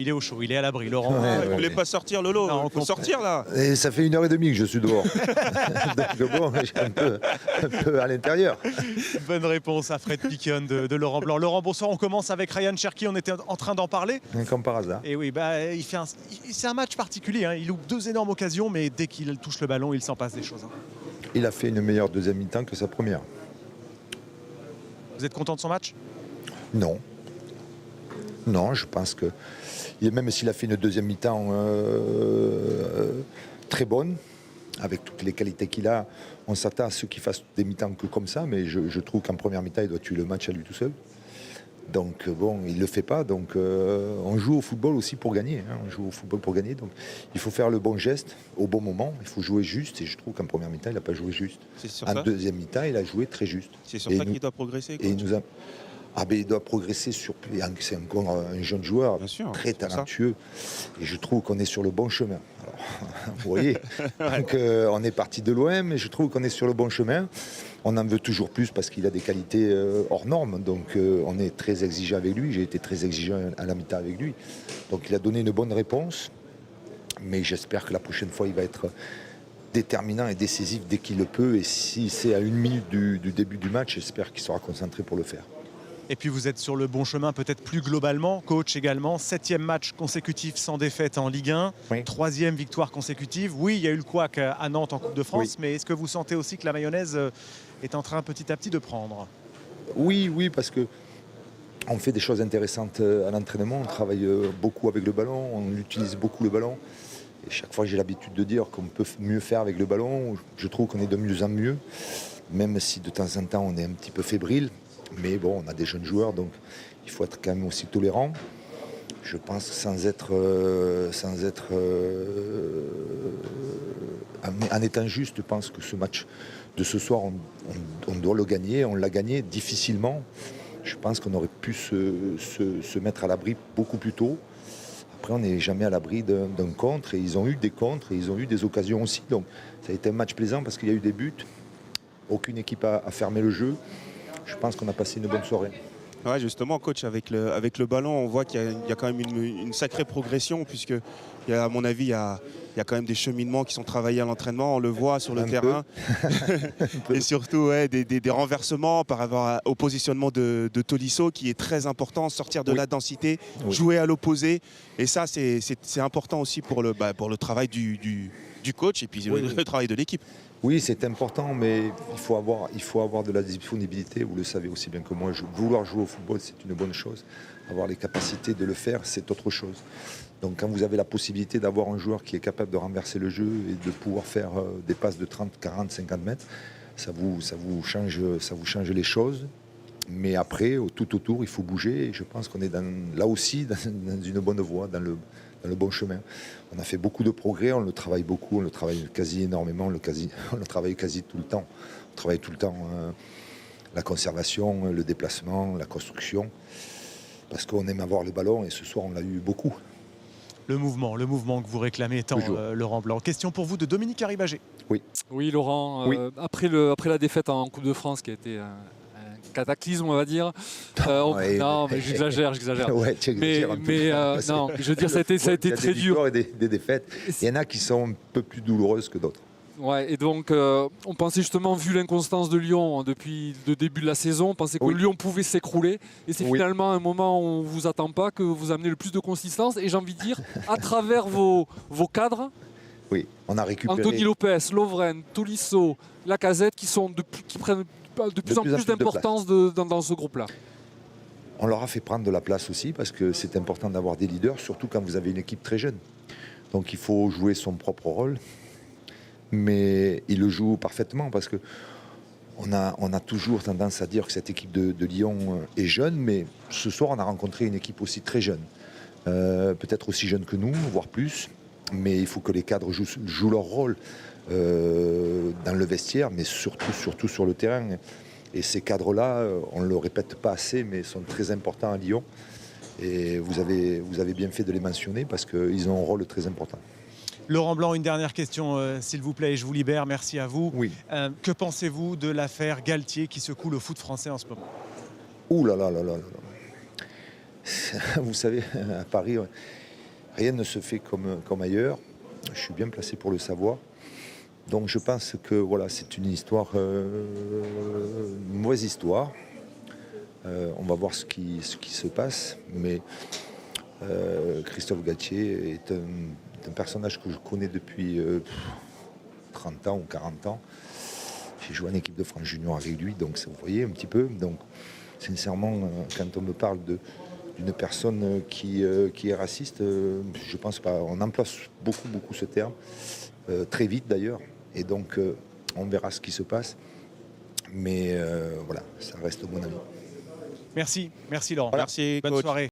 Il est au chaud, il est à l'abri, Laurent. Ouais, Vous voulez pas sortir, Lolo? Non, Il faut sortir là. Et ça fait 1h30 que je suis dehors. Donc bon, je suis un peu à l'intérieur. Bonne réponse à Fred Piquion de Laurent Blanc. Laurent, bonsoir. On commence avec Ryan Cherki. On était en train d'en parler. Comme par hasard. Et oui, c'est un match particulier. Hein. Il loupe 2 énormes occasions, mais dès qu'il touche le ballon, il s'en passe des choses. Hein. Il a fait une meilleure deuxième mi-temps que sa première. Vous êtes content de son match? Non. Non, je pense que même s'il a fait une deuxième mi-temps très bonne, avec toutes les qualités qu'il a, on s'attend à ce qu'il fasse des mi-temps que comme ça, mais je trouve qu'en première mi-temps, il doit tuer le match à lui tout seul. Donc bon, il ne le fait pas. Donc on joue au football aussi pour gagner. Hein. On joue au football pour gagner. Donc il faut faire le bon geste au bon moment. Il faut jouer juste. Et je trouve qu'en première mi-temps, il n'a pas joué juste. En deuxième mi-temps, il a joué très juste. C'est sur ça qu'il doit progresser. Et il doit progresser sur. C'est encore un jeune joueur, bien sûr, très talentueux. Et je trouve qu'on est sur le bon chemin. Alors, vous voyez, donc, on est parti de loin, mais je trouve qu'on est sur le bon chemin. On en veut toujours plus parce qu'il a des qualités hors normes. Donc on est très exigeant avec lui. J'ai été très exigeant à la mi-temps avec lui. Donc il a donné une bonne réponse. Mais j'espère que la prochaine fois, il va être déterminant et décisif dès qu'il le peut. Et si c'est à 1 minute du début du match, j'espère qu'il sera concentré pour le faire. Et puis vous êtes sur le bon chemin peut-être plus globalement, coach également. 7e match consécutif sans défaite en Ligue 1, oui. 3e victoire consécutive. Oui, il y a eu le couac à Nantes en Coupe de France, oui. Mais est-ce que vous sentez aussi que la mayonnaise est en train petit à petit de prendre? Oui, parce que on fait des choses intéressantes à l'entraînement. On travaille beaucoup avec le ballon, on utilise beaucoup le ballon. Et chaque fois, j'ai l'habitude de dire qu'on peut mieux faire avec le ballon. Je trouve qu'on est de mieux en mieux, même si de temps en temps, on est un petit peu fébrile. Mais bon, on a des jeunes joueurs, donc il faut être quand même aussi tolérant. Je pense que en étant juste, je pense que ce match de ce soir, on doit le gagner. On l'a gagné difficilement. Je pense qu'on aurait pu se mettre à l'abri beaucoup plus tôt. Après, on n'est jamais à l'abri d'un contre. Et ils ont eu des contres et ils ont eu des occasions aussi. Donc ça a été un match plaisant parce qu'il y a eu des buts. Aucune équipe a fermé le jeu. Je pense qu'on a passé une bonne soirée. Ouais, justement, coach, avec le ballon, on voit qu'il y a quand même une sacrée progression, puisque, à mon avis, il y a quand même des cheminements qui sont travaillés à l'entraînement. On le voit sur le terrain. Et surtout, des renversements par rapport au positionnement de Tolisso, qui est très important. Sortir de la densité, jouer à l'opposé. Et ça, c'est important aussi pour le travail du coach et puis le travail de l'équipe. Oui, c'est important, mais il faut avoir de la disponibilité. Vous le savez aussi bien que moi. Vouloir jouer au football, c'est une bonne chose. Avoir les capacités de le faire, c'est autre chose. Donc quand vous avez la possibilité d'avoir un joueur qui est capable de renverser le jeu et de pouvoir faire des passes de 30, 40, 50 mètres, ça vous change les choses. Mais après, tout autour, il faut bouger. Et je pense qu'on est là aussi dans une bonne voie, dans le bon chemin. On a fait beaucoup de progrès, on le travaille beaucoup, on le travaille quasi énormément, on le travaille quasi tout le temps. On travaille tout le temps la conservation, le déplacement, la construction, parce qu'on aime avoir le ballon et ce soir on l'a eu beaucoup. Le mouvement que vous réclamez tant, Laurent Blanc. Question pour vous de Dominique Arribagé. Oui, Laurent, après la défaite en Coupe de France qui a été cataclysme, on va dire. Non, mais j'exagère. Ouais, mais non, je veux dire, ça a été très dur. Il y a des défaites. Il y en a qui sont un peu plus douloureuses que d'autres. Ouais, et donc, on pensait justement, vu l'inconstance de Lyon depuis le début de la saison, on pensait que Lyon pouvait s'écrouler. Et c'est finalement un moment où on ne vous attend pas que vous amenez le plus de consistance. Et j'ai envie de dire, à travers vos cadres, oui, on a récupéré Anthony Lopez, Lovren, Tolisso, Lacazette, qui prennent de plus en plus d'importance dans ce groupe-là. On leur a fait prendre de la place aussi parce que c'est important d'avoir des leaders, surtout quand vous avez une équipe très jeune. Donc il faut jouer son propre rôle, mais il le joue parfaitement parce que on a toujours tendance à dire que cette équipe de Lyon est jeune, mais ce soir on a rencontré une équipe aussi très jeune, peut-être aussi jeune que nous, voire plus, mais il faut que les cadres jouent leur rôle. Dans le vestiaire, mais surtout sur le terrain. Et ces cadres-là, on ne le répète pas assez, mais sont très importants à Lyon. Et vous avez bien fait de les mentionner parce qu'ils ont un rôle très important. Laurent Blanc, une dernière question, s'il vous plaît, et je vous libère, merci à vous. Oui. Que pensez-vous de l'affaire Galtier qui secoue le foot français en ce moment? Ouh là là là là là. Vous savez, à Paris, rien ne se fait comme ailleurs. Je suis bien placé pour le savoir. Donc je pense que voilà, c'est une histoire, une mauvaise histoire. On va voir ce qui se passe. Mais Christophe Galtier est un personnage que je connais depuis 30 ans ou 40 ans. J'ai joué en équipe de France junior avec lui, donc vous voyez un petit peu. Donc sincèrement, quand on me parle d'une personne qui est raciste, je pense pas. On emploie beaucoup ce terme, très vite d'ailleurs. Et donc on verra ce qui se passe. Mais voilà, ça reste mon avis. Merci Laurent. Merci, Bonne coach. soirée.